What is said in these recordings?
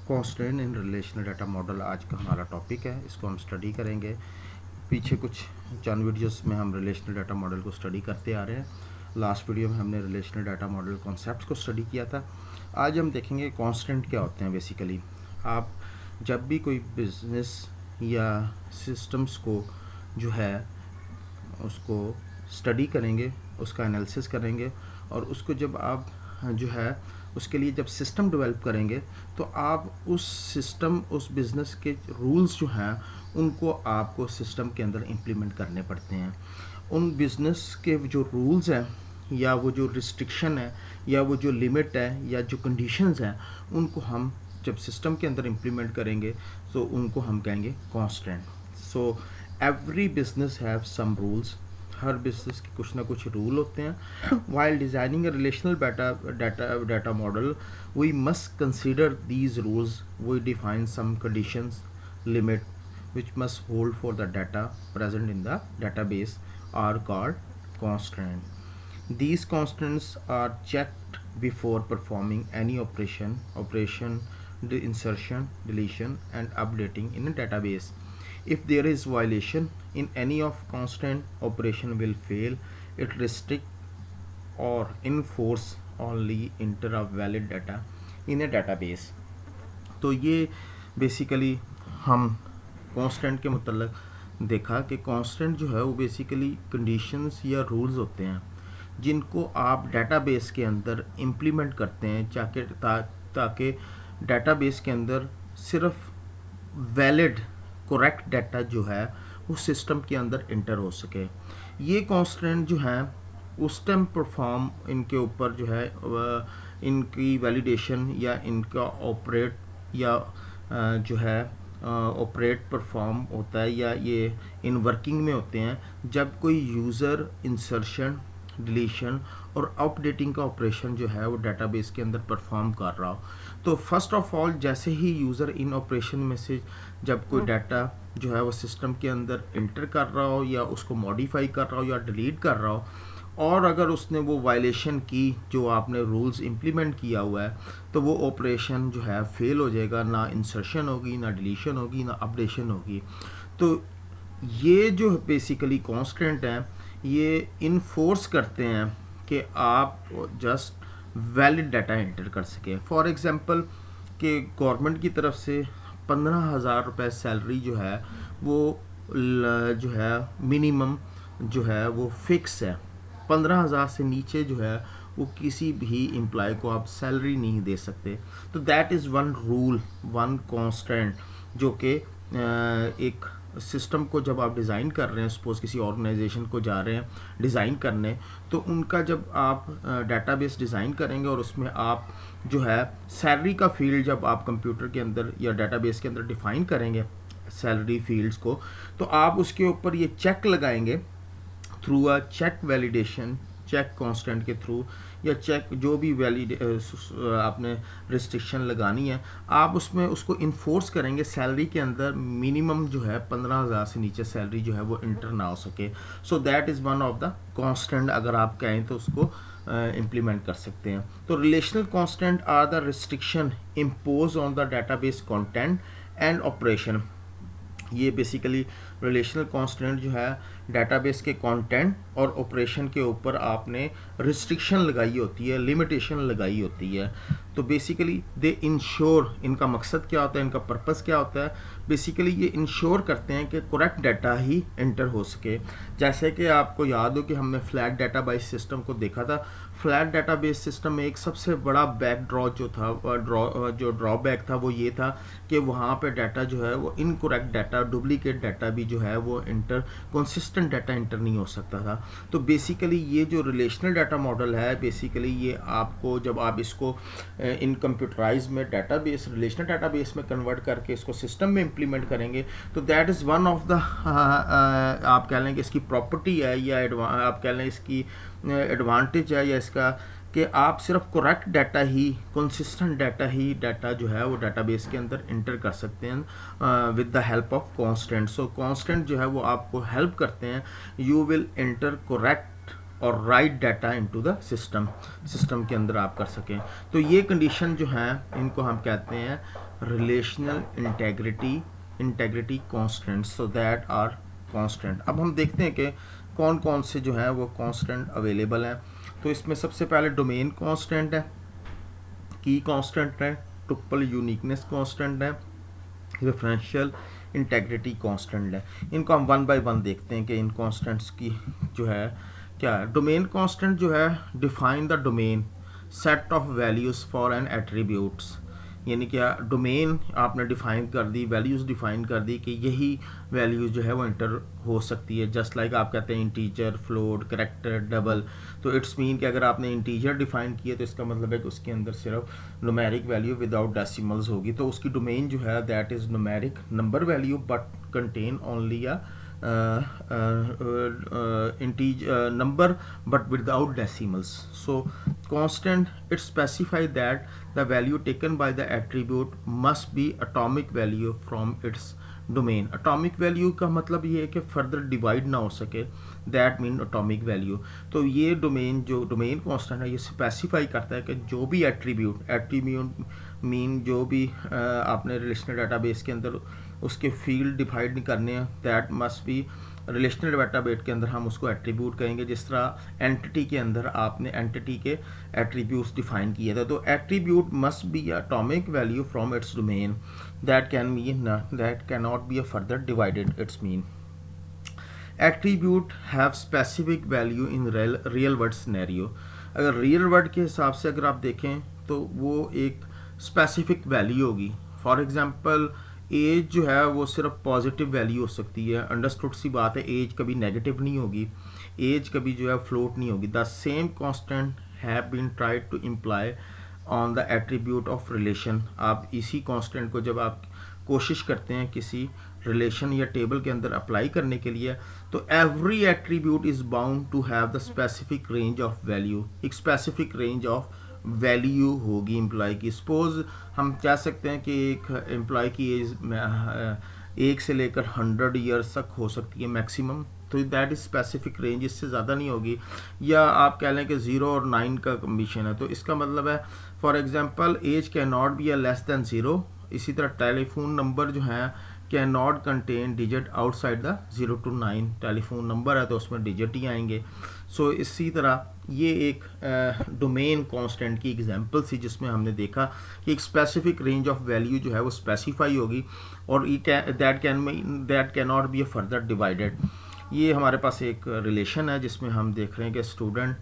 Constant in relational data model आज का हमारा टॉपिक है। इसको हम स्टडी करेंगे। पीछे कुछ चंद वीडियोस में हम रिलेशनल डाटा मॉडल को स्टडी करते आ रहे हैं। लास्ट वीडियो में हमने रिलेशनल डाटा मॉडल कॉन्सेप्ट्स को स्टडी किया था। आज हम देखेंगे कॉन्स्टेंट क्या होते हैं। बेसिकली आप जब भी कोई बिजनेस या सिस्टम्स को जो है उसको स्टडी करेंगे, उसका एनालिसिस करेंगे और उसको जब आप जो है उसके लिए जब सिस्टम डेवलप करेंगे तो आप उस सिस्टम, उस बिज़नेस के रूल्स जो हैं उनको आपको सिस्टम के अंदर इम्प्लीमेंट करने पड़ते हैं। उन बिज़नेस के जो रूल्स हैं या वो जो रिस्ट्रिक्शन है या वो जो लिमिट है या जो कंडीशंस हैं उनको हम जब सिस्टम के अंदर इम्प्लीमेंट करेंगे तो उनको हम कहेंगे constant. So every business have some rules. हर बिजनेस के कुछ ना कुछ रूल होते हैं। While designing a relational data model we must consider these rules. We define some conditions limit which must hold for the data present in the database are called constraint. These constants are checked before performing any operation, the insertion, deletion and updating in a database. If there is violation in any of constant, operation will fail. It restrict or enforce only enter of valid data in a database. तो ये basically हम constant के मतलब देखा कि constant जो है वो बेसिकली कंडीशंस या रूल्स होते हैं जिनको आप डेटाबेस के अंदर इम्प्लीमेंट करते हैं ताकि डेटाबेस के अंदर सिर्फ वैलिड करेक्ट डाटा जो है वो सिस्टम के अंदर इंटर हो सके। ये कांस्टेंट जो हैं उस टाइम परफॉर्म इनके ऊपर जो है इनकी वैलिडेशन या इनका ऑपरेट या जो है ऑपरेट परफॉर्म होता है या ये इन वर्किंग में होते हैं जब कोई यूज़र इंसर्शन, डिलीशन और अपडेटिंग का ऑपरेशन जो है वो डेटाबेस के अंदर परफॉर्म कर रहा हो। तो फर्स्ट ऑफ ऑल जैसे ही यूज़र इन ऑपरेशन में से जब कोई डाटा जो है वो सिस्टम के अंदर इंटर कर रहा हो या उसको मॉडिफाई कर रहा हो या डिलीट कर रहा हो और अगर उसने वो वायलेशन की जो आपने रूल्स इम्प्लीमेंट किया हुआ है तो वो ऑपरेशन जो है फेल हो जाएगा। ना इंसर्शन होगी, ना डिलीशन होगी, ना अपडेशन होगी। तो ये जो बेसिकली कॉन्स्टेंट हैं ये इन्फोर्स करते हैं कि आप जस्ट वैलिड डाटा एंटर कर सकें। फॉर एग्जांपल कि गवर्नमेंट की तरफ से 15,000 रुपये सैलरी जो है वो जो है मिनिमम जो है वो फिक्स है। 15,000 से नीचे जो है वो किसी भी एम्प्लॉय को आप सैलरी नहीं दे सकते। तो that is one rule, one constant जो कि एक सिस्टम को जब आप डिज़ाइन कर रहे हैं, सपोज किसी ऑर्गेनाइजेशन को जा रहे हैं डिज़ाइन करने, तो उनका जब आप डेटाबेस डिज़ाइन करेंगे और उसमें आप जो है सैलरी का फील्ड जब आप कंप्यूटर के अंदर या डेटाबेस के अंदर डिफ़ाइन करेंगे सैलरी फील्ड्स को, तो आप उसके ऊपर ये चेक लगाएंगे through a check validation, check constant के थ्रू या चेक जो भी आपने रिस्ट्रिक्शन लगानी है आप उसमें उसको इन्फोर्स करेंगे सैलरी के अंदर मिनिमम जो है 15,000 से नीचे सैलरी जो है वो इंटर ना हो सके। सो that is one of the constant अगर आप कहें तो उसको इम्प्लीमेंट कर सकते हैं। तो relational constant are the restriction impose on the database content and operation. ये बेसिकली रिलेशनल कांस्टेंट जो है डेटाबेस के कंटेंट और ऑपरेशन के ऊपर आपने रिस्ट्रिक्शन लगाई होती है, लिमिटेशन लगाई होती है। तो बेसिकली दे इंश्योर, इनका मकसद क्या होता है, इनका पर्पस क्या होता है, बेसिकली ये इंश्योर करते हैं कि करेक्ट डाटा ही एंटर हो सके। जैसे कि आपको याद हो कि हमने फ्लैट डाटाबेस सिस्टम को देखा था। फ्लैट डाटाबेस सिस्टम में एक सबसे बड़ा बैक ड्रॉ जो था जो ड्रॉबैक था वो ये था कि वहाँ पे डाटा जो है वो इनकरेक्ट डाटा, डुप्लीकेट डाटा भी जो है वो कंसिस्टेंट डाटा इंटर नहीं हो सकता था। तो बेसिकली ये जो रिलेशनल डाटा मॉडल है बेसिकली ये आपको जब आप इसको इन कंप्यूटराइज में डाटाबेस, रिलेशनल डाटाबेस में कन्वर्ट करके इसको सिस्टम में इम्प्लीमेंट करेंगे तो that is one of the आप कह लें कि इसकी प्रॉपर्टी है या आप कह लें इसकी एडवांटेज है या इसका कि आप सिर्फ करेक्ट डाटा ही, कंसिस्टेंट डाटा ही डाटा जो है वो डाटाबेस के अंदर इंटर कर सकते हैं with the help of constant. So constant जो है वो आपको हेल्प करते हैं। यू विल इंटर करेक्ट और right data into the system के अंदर आप कर सकें। तो ये कंडीशन जो है इनको हम कहते हैं relational integrity constant, so that are constant. अब हम देखते हैं कि कौन कौन से जो है वो कांस्टेंट अवेलेबल हैं। तो इसमें सबसे पहले डोमेन कांस्टेंट है, की कांस्टेंट है, टुपल यूनिकनेस कांस्टेंट है, रेफरेंशियल इंटेग्रिटी कांस्टेंट है। इनको हम वन बाय वन देखते हैं कि इन कांस्टेंट्स की जो है क्या है। डोमेन कांस्टेंट जो है define the domain set of values for an attributes, यानी क्या डोमेन आपने डिफाइन कर दी, वैल्यूज़ डिफाइन कर दी कि यही वैल्यू जो है वो इंटर हो सकती है। जस्ट लाइक आप कहते हैं इंटीजर, फ्लोट, कैरेक्टर, डबल। तो इट्स मीन कि अगर आपने इंटीजर डिफाइन किया तो इसका मतलब है कि उसके अंदर सिर्फ न्यूमेरिक वैल्यू विदाउट डेसिमल्स होगी, तो उसकी डोमेन जो है that is numeric number value but contain only a number but without decimals. So constant it specify that the value taken by the attribute must be atomic value from its domain. atomic value का मतलब ये है कि further divide ना हो सके, that mean atomic value। तो ये डोमेन जो डोमेन कांस्टेंट है ये स्पेसिफाई करता है कि जो भी एट्रीब्यूट मीन जो भी आपने रिलेशनल डाटाबेस के अंदर उसके फील्ड डिफाइड करने हैं, that must be relational database के अंदर हम उसको एट्रीब्यूट कहेंगे। जिस तरह एंटिटी के अंदर आपने एंटिटी के एट्रीब्यूट्स डिफाइन किए थे, तो attribute must be atomic value from its domain that can not be further divided. It's mean attribute have specific value in real world scenario. अगर रियल वर्ल्ड के हिसाब से अगर आप देखें तो वो एक स्पेसिफिक वैल्यू होगी। फॉर एग्जांपल एज जो है वो सिर्फ पॉजिटिव वैल्यू हो सकती है। अंडरस्टूड सी बात है, एज कभी नेगेटिव नहीं होगी, एज कभी जो है फ्लोट नहीं होगी। The same constant have been tried to imply on the attribute of relation. आप इसी कांस्टेंट को जब आप कोशिश करते हैं किसी रिलेशन या टेबल के अंदर अप्लाई करने के लिए, तो every attribute is bound to have the specific range of value. एक स्पेसिफिक रेंज ऑफ वैल्यू होगी एम्प्लॉय की। सपोज हम कह सकते हैं कि एक एम्प्लॉय की एज 1 से लेकर 100 ईयर्स तक हो सकती है मैक्सिमम, तो दैट इज स्पेसिफिक रेंज, इससे ज़्यादा नहीं होगी। या आप कह लें कि 0 और 9 का कम्बिनेशन है, तो इसका मतलब है for example age can not be less than 0। इसी तरह टेलीफोन नंबर जो है can not contain digit outside the 0 to 9। Telephone number है तो उसमें डिजिट ही आएंगे। सो इसी तरह ये एक डोमेन कांस्टेंट की एग्जांपल थी जिसमें हमने देखा कि एक स्पेसिफिक रेंज ऑफ वैल्यू जो है वो स्पेसिफाई होगी और that can not be further divided. ये हमारे पास एक रिलेशन है जिसमें हम देख रहे हैं कि स्टूडेंट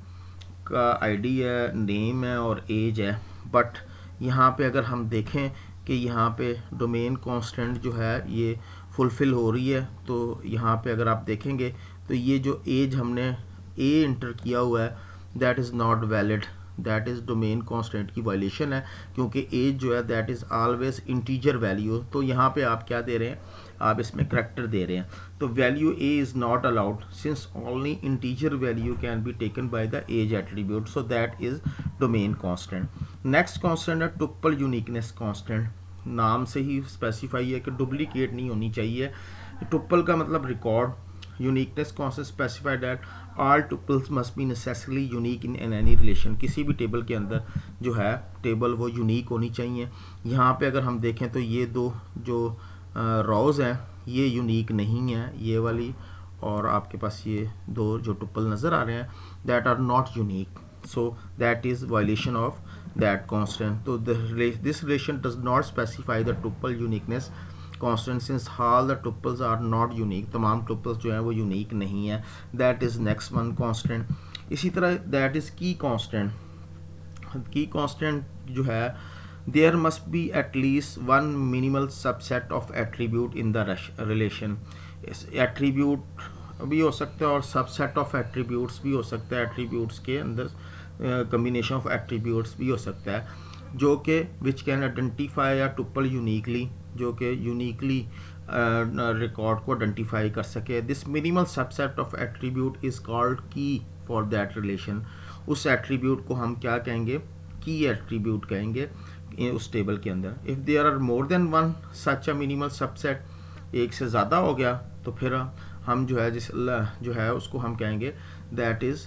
का आईडी है, नेम है और एज है। बट यहाँ पे अगर हम देखें कि यहाँ पे डोमेन कांस्टेंट जो है ये फुलफ़िल हो रही है, तो यहाँ पे अगर आप देखेंगे तो ये जो एज हमने ए इंटर किया हुआ है that is not valid, that is domain constant की वायलेशन है, क्योंकि एज जो है that is always integer value. तो यहाँ पे आप क्या दे रहे हैं, आप इसमें करैक्टर दे रहे हैं। तो value A is not allowed since only integer value can be taken by the age attribute, so that is domain constant. Next constant है टुपल यूनिकनेस कांस्टेंट। नाम से ही स्पेसिफाई है कि डुप्लीकेट नहीं होनी चाहिए। टुपल का मतलब record, uniqueness constant specify that all tuples must be necessarily unique in any relation. किसी भी टेबल के अंदर जो है टेबल वो यूनिक होनी चाहिए। यहाँ पे अगर हम देखें तो ये दो जो रोज हैं ये यूनिक नहीं है, ये वाली और आपके पास ये दो जो टुपल नज़र आ रहे हैं that are not unique, so that is violation of that constant. So this relation does not specify the tuple uniqueness constant since all the tuples are not unique, तमाम tuples जो हैं वो unique नहीं है। that is next one constant। इसी तरह that is key constant जो है there must be at least one minimal subset of attribute in the relation। attribute भी हो सकता है और सबसेट ऑफ एट्रीब्यूट्स भी हो सकता है। एट्रीब्यूट्स के अंदर कम्बिनेशन ऑफ एट्रीब्यूट्स भी हो सकता है जो कि विच कैन आइडेंटिफाई या टुपल यूनिकली, जो कि यूनिकली रिकॉर्ड को आइडेंटिफाई कर सके। This minimal subset of attribute is called की फॉर दैट रिलेशन। उस एट्रीब्यूट को हम क्या कहेंगे, की एट्रीब्यूट कहेंगे उस टेबल के अंदर। If there are more than one such a minimal subset, एक से ज़्यादा हो गया तो फिर हम जो है जो है उसको हम कहेंगे दैट इज़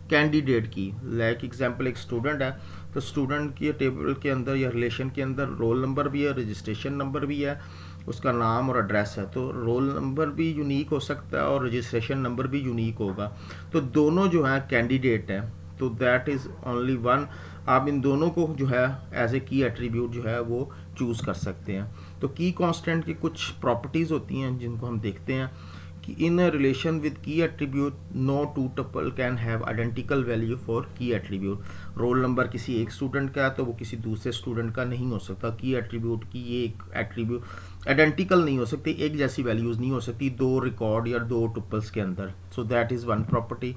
कैंडिडेट की। लाइक एग्जांपल एक स्टूडेंट है, तो स्टूडेंट की टेबल के अंदर या रिलेशन के अंदर रोल नंबर भी है, रजिस्ट्रेशन नंबर भी है, उसका नाम और एड्रेस है। तो रोल नंबर भी यूनिक हो सकता है और रजिस्ट्रेशन नंबर भी यूनिक होगा। तो दोनों जो हैं कैंडिडेट हैं, तो दैट इज़ ओनली वन। आप इन दोनों को जो है एज ए की एट्रीब्यूट जो है वो चूज़ कर सकते हैं। तो की कांस्टेंट की कुछ प्रॉपर्टीज़ होती हैं जिनको हम देखते हैं कि in relation with key attribute no two tuple can have identical value for key attribute. Roll number किसी एक स्टूडेंट का है तो वो किसी दूसरे स्टूडेंट का नहीं हो सकता। की एट्रीब्यूट की ये एक एट्रीब्यूट आइडेंटिकल नहीं हो सकती, एक जैसी वैल्यूज़ नहीं हो सकती दो रिकॉर्ड या दो टुपल्स के अंदर। So that is one property.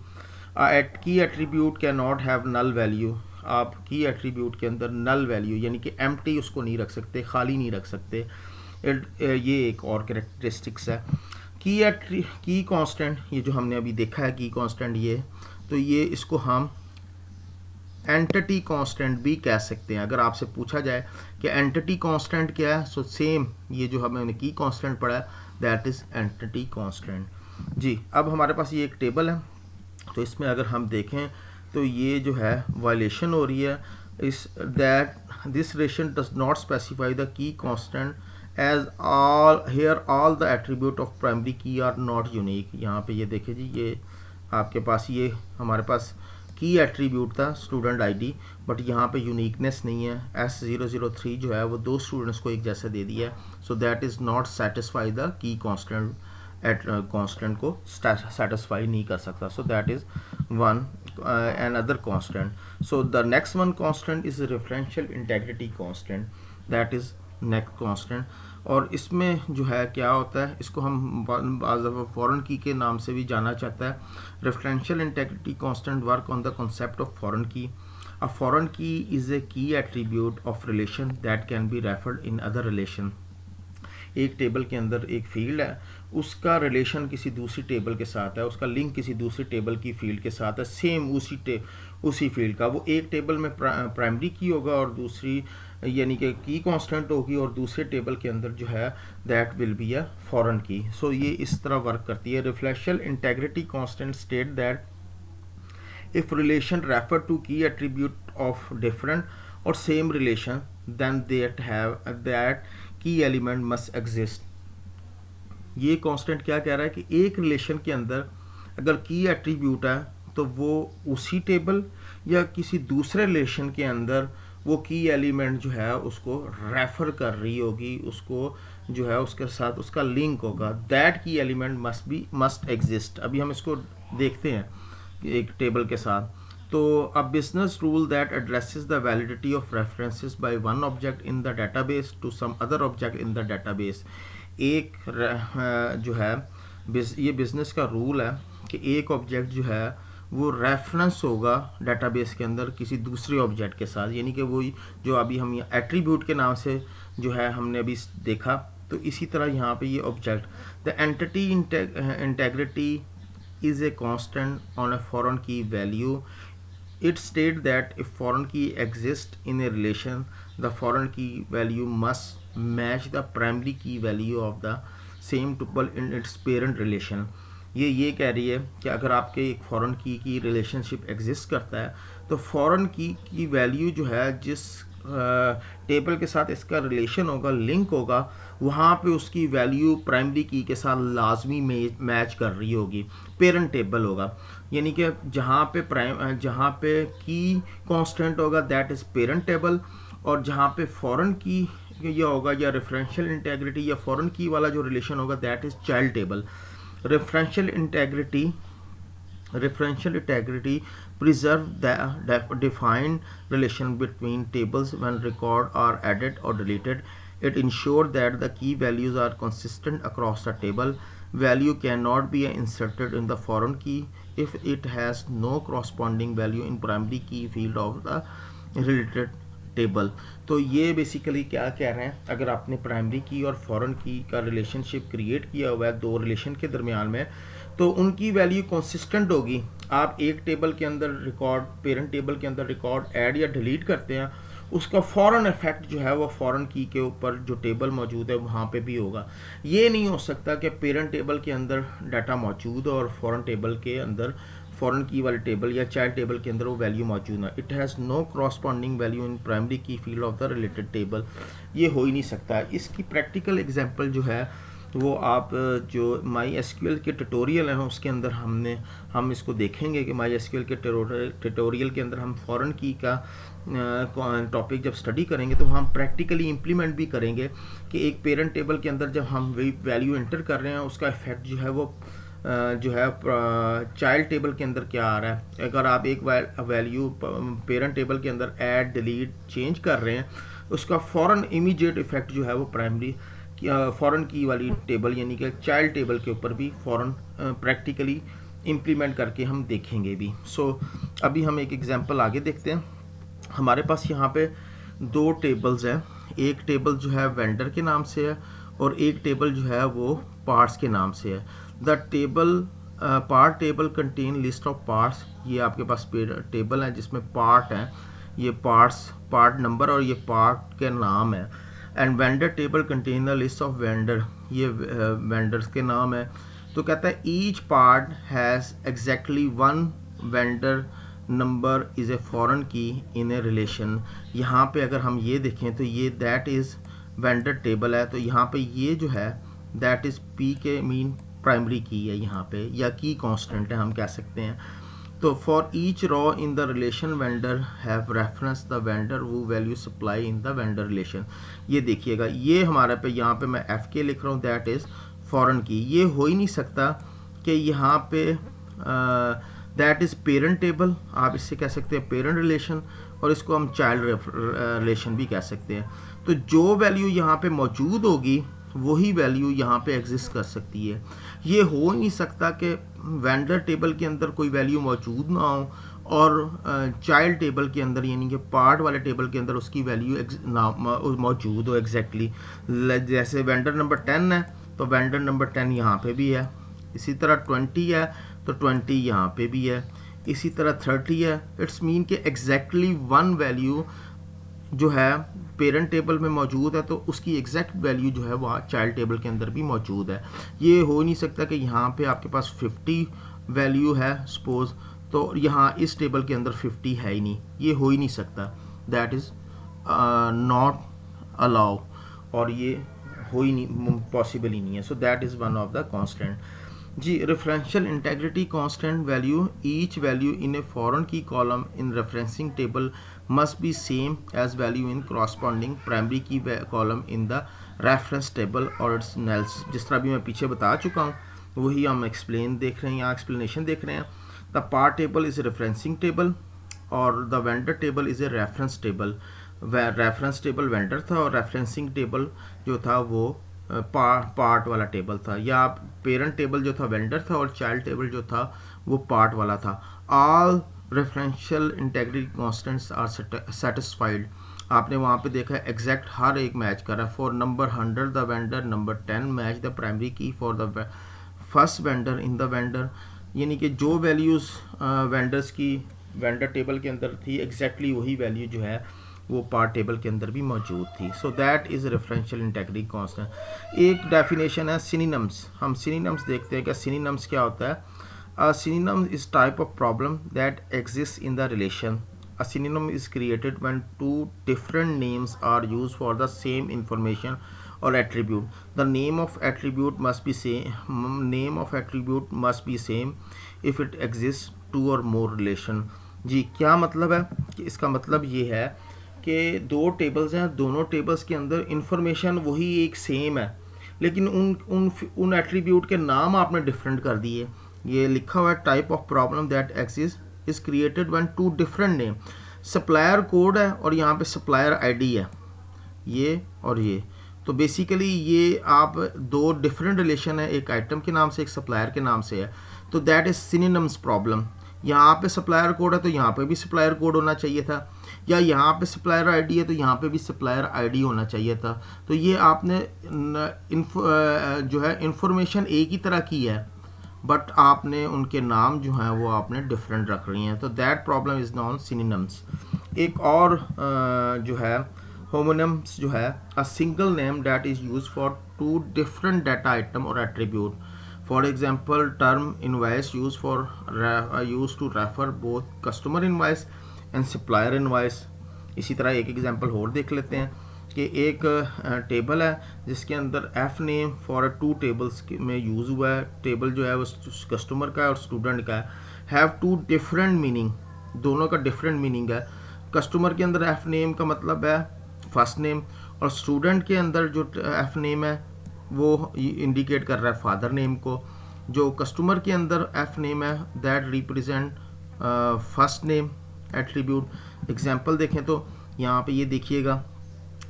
Key attribute can not have null value. आप की एट्रीब्यूट के अंदर नल वैल्यू यानी कि एम्प्टी उसको नहीं रख सकते, खाली नहीं रख सकते। ये एक और कैरेक्टरिस्टिक्स है। की कांस्टेंट, ये जो हमने अभी देखा है की कांस्टेंट ये, तो ये इसको हम एंटिटी कांस्टेंट भी कह सकते हैं। अगर आपसे पूछा जाए कि एंटिटी कांस्टेंट क्या है, सो सेम ये जो हमने की कांस्टेंट पढ़ा है दैट इज़ एंटिटी कांस्टेंट। जी, अब हमारे पास ये एक टेबल है, तो इसमें अगर हम देखें तो ये जो है वायलेशन हो रही है is that this relation does not specify the key constant as all here all the attribute of primary key are not unique. यहाँ पे ये देखें जी, ये आपके पास ये हमारे पास की एट्रीब्यूट था स्टूडेंट आईडी, बट यहाँ पे यूनिकनेस नहीं है। S003 जो है वो दो स्टूडेंट्स को एक जैसे दे दिया है, so that is not satisfy the key constant constant को सेटिस्फाई नहीं कर सकता। सो that is one another constant. So the next one constant is a referential integrity constant, that is next constant. और इसमें जो है क्या होता है, इसको हम बाज़ दफ़ा फॉरेन की के नाम से भी जाना चाहता है। Referential integrity constant work on the concept of foreign की। अ फॉरेन की इज़ ए की attribute of relation that can be referred in other relation. एक टेबल के अंदर एक फील्ड है, उसका रिलेशन किसी दूसरी टेबल के साथ है, उसका लिंक किसी दूसरी टेबल की फील्ड के साथ है, सेम उसी फील्ड का। वो एक टेबल में प्राइमरी की होगा और दूसरी यानी कि की कांस्टेंट होगी, और दूसरे टेबल के अंदर जो है that will be a foreign key. So ये इस तरह वर्क करती है। Reflection integrity constant state that if relation refer to key attribute of different और same relation then that key element must exist. ये कांस्टेंट क्या कह रहा है कि एक रिलेशन के अंदर अगर की एट्रीब्यूट है तो वो उसी टेबल या किसी दूसरे रिलेशन के अंदर वो की एलिमेंट जो है उसको रेफर कर रही होगी, उसको जो है उसके साथ उसका लिंक होगा। That key element must exist. अभी हम इसको देखते हैं एक टेबल के साथ। तो a business rule that addresses the validity of references by one object in the database to some other object in the database. एक जो है ये बिजनेस का रूल है कि एक ऑब्जेक्ट जो है वो रेफरेंस होगा डेटाबेस के अंदर किसी दूसरे ऑब्जेक्ट के साथ, यानी कि वो जो अभी हम एट्रीब्यूट के नाम से जो है हमने अभी देखा, तो इसी तरह यहाँ पे ये object the entity integrity is a constant on a foreign key value. It states that if foreign key exists in a relation, the foreign key value must match the primary key value of the same tuple in its parent relation. ये कह रही है कि अगर आपके एक foreign की relationship exist करता है तो फॉरेन की वैल्यू जो है जिस टेबल के साथ इसका रिलेशन होगा, लिंक होगा, वहाँ पे उसकी वैल्यू प्राइमरी की के साथ लाजमी मैच कर रही होगी, पेरेंट टेबल होगा। यानी कि जहाँ पे की कांस्टेंट होगा दैट इज़ पेरेंट टेबल, और जहाँ पे फॉरेन की या होगा या रेफरेंशियल इंटेग्रिटी या फॉरेन की वाला जो रिलेशन होगा that is child table. Referential integrity preserve the defined relation between tables when records are added or deleted. It ensures that the key values are consistent across the table. Value cannot be inserted in the foreign key if it has no corresponding value in primary key field of the related table. तो ये basically क्या कह रहे हैं, अगर आपने primary की और फॉरेन की का रिलेशनशिप क्रिएट किया हुआ है दो रिलेशन के दरमियान में, तो उनकी वैल्यू कंसिस्टेंट होगी। आप एक टेबल के अंदर रिकॉर्ड, पेरेंट टेबल के अंदर रिकॉर्ड ऐड या डिलीट करते हैं, उसका फ़ौरन इफेक्ट जो है वो फ़ौरन की के ऊपर जो टेबल मौजूद है वहाँ पे भी होगा। ये नहीं हो सकता कि पेरेंट टेबल के अंदर डाटा मौजूद हो और फ़ौरन टेबल के अंदर फ़ौरन की वाले टेबल या चाइल्ड टेबल के अंदर वो वैल्यू मौजूद ना। It has no corresponding value in primary key field of the related table. ये हो ही नहीं सकता। इसकी प्रैक्टिकल एग्जांपल जो है वो आप जो माई एसक्यूएल के ट्यूटोरियल हैं उसके अंदर हम इसको देखेंगे कि माई एसक्यूएल के ट्यूटोरियल के अंदर हम फॉरेन की का टॉपिक जब स्टडी करेंगे तो हम प्रैक्टिकली इम्प्लीमेंट भी करेंगे कि एक पेरेंट टेबल के अंदर जब हम वैल्यू एंटर कर रहे हैं उसका इफेक्ट जो है वो जो है चाइल्ड टेबल के अंदर क्या आ रहा है। अगर आप एक वैल्यू पेरेंट टेबल के अंदर ऐड डिलीट चेंज कर रहे हैं उसका फ़ौरन इमीडिएट इफेक्ट जो है वो प्राइमरी फ़ौरन की वाली टेबल यानी कि चाइल्ड टेबल के ऊपर भी फ़ौरन प्रैक्टिकली इम्प्लीमेंट करके हम देखेंगे भी। अभी हम एक एग्जांपल आगे देखते हैं। हमारे पास यहाँ पे दो टेबल्स हैं। एक टेबल जो है वेंडर के नाम से है और एक टेबल जो है वो पार्ट्स के नाम से है। The table part table contain list of parts. ये आपके पास टेबल है जिसमें पार्ट हैं, ये पार्ट नंबर और ये पार्ट के नाम है। And vendor table contain the list of vendor, ये वेंडर्स के नाम है। तो कहता है each part has exactly one vendor number is a foreign की इन ए रिलेशन। यहाँ पे अगर हम ये देखें तो ये दैट इज़ वेंडर टेबल है। तो यहाँ पे ये जो है दैट इज़ पी के मीन प्राइमरी की है यहाँ पे, या की कांस्टेंट है हम कह सकते हैं। तो for each row in the relation vendor have reference the vendor वो value supply in the vendor relation. ये देखिएगा ये हमारे पे यहाँ पे मैं एफ के लिख रहा हूँ दैट इज़ फॉरेन की। ये हो ही नहीं सकता कि यहाँ पे दैट इज़ पेरेंट टेबल, आप इससे कह सकते हैं पेरेंट रिलेशन, और इसको हम चाइल्ड रिलेशन भी कह सकते हैं। तो जो वैल्यू यहाँ पे मौजूद होगी वही वैल्यू यहाँ पे एग्जिस्ट कर सकती है। ये हो नहीं सकता कि वेंडर टेबल के अंदर कोई वैल्यू मौजूद ना हो और चाइल्ड टेबल के अंदर यानी कि पार्ट वाले टेबल के अंदर उसकी वैल्यू मौजूद हो एग्जैक्टली। जैसे वेंडर नंबर 10 है तो वेंडर नंबर 10 यहाँ पे भी है, इसी तरह 20 है तो 20 यहाँ पे भी है, इसी तरह 30 है। इट्स मीन कि एग्जैक्टली वन वैल्यू जो है पेरेंट टेबल में मौजूद है तो उसकी एग्जैक्ट वैल्यू जो है वह चाइल्ड टेबल के अंदर भी मौजूद है। ये हो नहीं सकता कि यहाँ पे आपके पास 50 वैल्यू है सपोज, तो यहाँ इस टेबल के अंदर 50 है ही नहीं, ये हो ही नहीं सकता। दैट इज़ नॉट अलाउ, और ये हो ही नहीं, पॉसिबल ही नहीं है। So that is one of the constant. जी, referential integrity constant value each value in a foreign key column in referencing table must be same as value in corresponding primary key column in the reference table or its nulls। जिस तरह भी मैं पीछे बता चुका हूँ वही हम एक्सप्लेन देख रहे हैं, यहाँ एक्सप्लेनेशन देख रहे हैं। The part table is referencing table और the vendor table is a reference table. Reference table vendor था और रेफरेंसिंग टेबल जो था वो पार्ट वाला टेबल था, या पेरेंट टेबल जो था वेंडर था और चाइल्ड टेबल जो था वो पार्ट वाला था। All referential integrity constants are satisfied. आपने वहाँ पे देखा है एग्जैक्ट हर एक मैच कर रहा है। For number 100 the vendor number 10 match the primary key for the first vendor in the vendor, यानी कि जो वैल्यूज़ वेंडर्स की वेंडर टेबल के अंदर थी एग्जैक्टली वही वैल्यू जो है वो पार्ट टेबल के अंदर भी मौजूद थी। सो that is referential integrity constant. एक डेफिनेशन है सिनोनिम्स। हम सिनोनिम्स देखते हैं कि सिनोनिम्स क्या होता है। A synonym is type of problem that exists in the relation. A synonym is created when two different names are used for the same information or attribute. The name of attribute must be same if it exists two or more relation. जी, क्या मतलब है कि इसका मतलब ये है कि दो टेबल्स हैं, दोनों टेबल्स के अंदर इंफॉर्मेशन वही एक सेम है लेकिन उन एट्रीब्यूट के नाम आपने डिफरेंट कर दिए। ये लिखा हुआ है type of problem that exist is created when two different name. Supplier code है और यहाँ पे सप्लायर आईडी है, ये और ये। तो बेसिकली ये आप दो डिफरेंट रिलेशन है, एक आइटम के नाम से एक सप्लायर के नाम से है, तो दैट इज सिनोनिम्स प्रॉब्लम। यहाँ पे सप्लायर कोड है तो यहाँ पे भी सप्लायर कोड होना चाहिए था, या यहाँ पे सप्लायर आईडी है तो यहाँ पे भी सप्लायर आईडी होना चाहिए था। तो ये आपने जो है इंफॉर्मेशन एक ही तरह की है बट आपने उनके नाम जो हैं वो आपने डिफरेंट रख रही हैं, तो that problem is non synonyms. एक और जो है होमोनिम्स जो है a single name that is use for two different data item or attribute. For example term invoice use for use to refer both customer invoice and supplier invoice. इसी तरह एक example और देख लेते हैं कि एक टेबल है जिसके अंदर एफ नेम फॉर 2 टेबल्स में यूज़ हुआ है. टेबल जो है वो कस्टमर का है और स्टूडेंट का है. हैव 2 डिफरेंट मीनिंग, दोनों का डिफरेंट मीनिंग है. कस्टमर के अंदर एफ नेम का मतलब है फर्स्ट नेम और स्टूडेंट के अंदर जो एफ नेम है वो इंडिकेट कर रहा है फादर नेम को. जो कस्टमर के अंदर एफ नेम है that represent first name attribute. Example देखें तो यहाँ पे ये देखिएगा,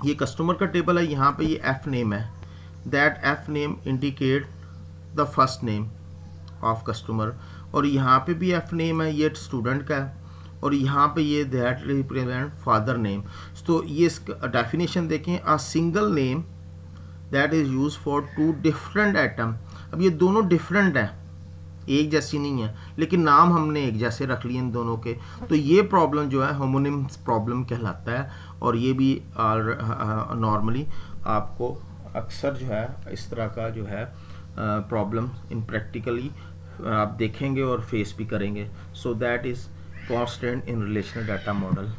ये कस्टमर का टेबल है, यहाँ पे ये एफ नेम है. That F name indicate the first name of customer. और यहाँ पे भी एफ नेम है, ये स्टूडेंट का है. और यहाँ पे ये दैट रिप्रेजेंट फादर नेम. तो ये इसका डेफिनेशन देखें, अ single name that is use for 2 different item. अब ये दोनों डिफरेंट हैं, एक जैसी नहीं है, लेकिन नाम हमने एक जैसे रख लिए इन दोनों के. तो ये प्रॉब्लम जो है होमोनिम्स प्रॉब्लम कहलाता है. और ये भी नॉर्मली आपको अक्सर जो है इस तरह का जो है प्रॉब्लम इन प्रैक्टिकली आप देखेंगे और फेस भी करेंगे. सो that is constant in relational data model.